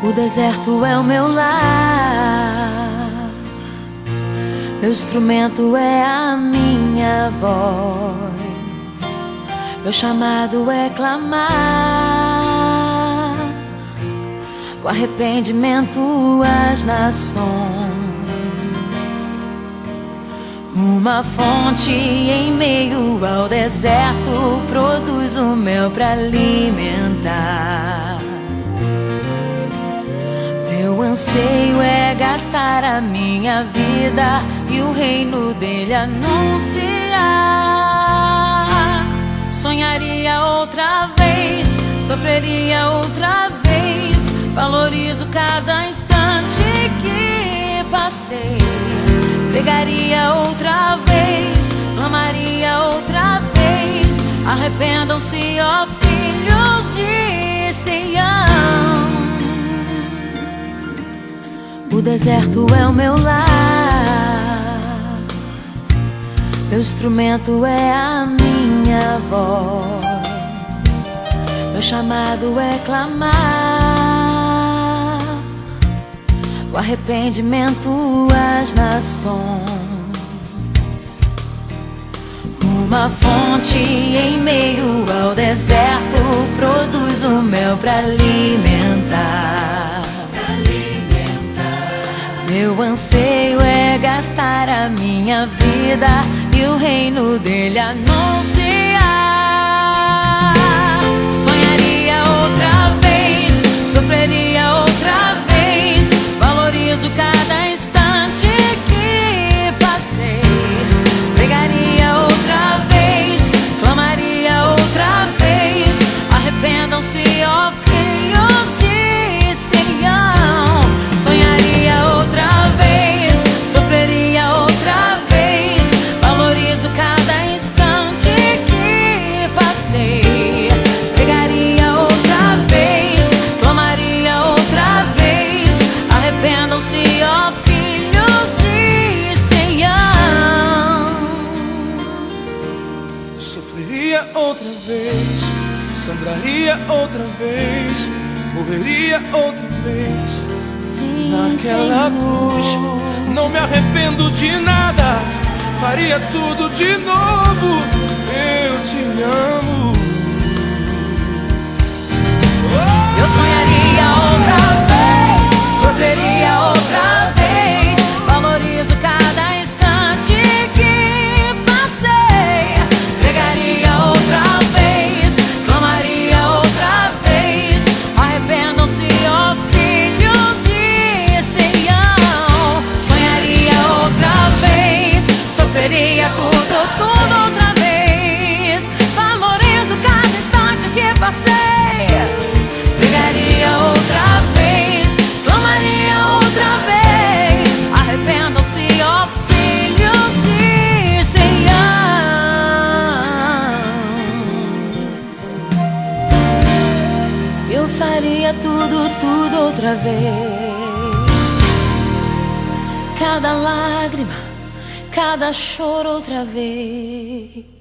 O deserto é o meu lar, meu instrumento é a minha voz, meu chamado é clamar o arrependimento às nações. Uma fonte em meio ao deserto produz o mel para alimentar. Meu anseio é gastar a minha vida e o reino dele anunciar. Sonharia outra vez, sofreria outra vez. Valorizo cada instante que passei. Pregaria outra vez, clamaria outra vez. Arrependam-se, ó filhos de Sião. O deserto é o meu lar, meu instrumento é a minha voz, meu chamado é clamar o arrependimento às nações. Uma fonte em meio ao deserto produz o mel para alimentar. Meu anseio é gastar a minha vida e o reino dele anunciar. Sonharia outra vez, sofreria outra vez. Valorizo cada instante que passei. Pregaria outra vez, clamaria outra vez. Arrependam-se, ó filhos de Sião. Sonharia outra vez, sofreria outra vez. Valorizo cada instante que passei. Pregaria outra vez, clamaria outra vez. Arrependam-se, ó filhos de Sião. Sofreria outra vez, sangraria outra vez, morreria outra vez. Naquela cruz, não me arrependo de nada, faria tudo de novo. Eu te amo. Eu sonharia outra vez, sofreria outra vez. Valorizo cada instante que passei. Pregaria outra vez, clamaria outra vez. Arrependam-se, ó filhos de Sião. Sonharia outra vez, sofreria tudo outra vez. Valorizo cada instante que passei. Pregaria outra vez, clamaria outra vez. Arrependam-se, ó filhos de Sião. Eu faria tudo outra vez. Cada lágrima, cada choro outra vez.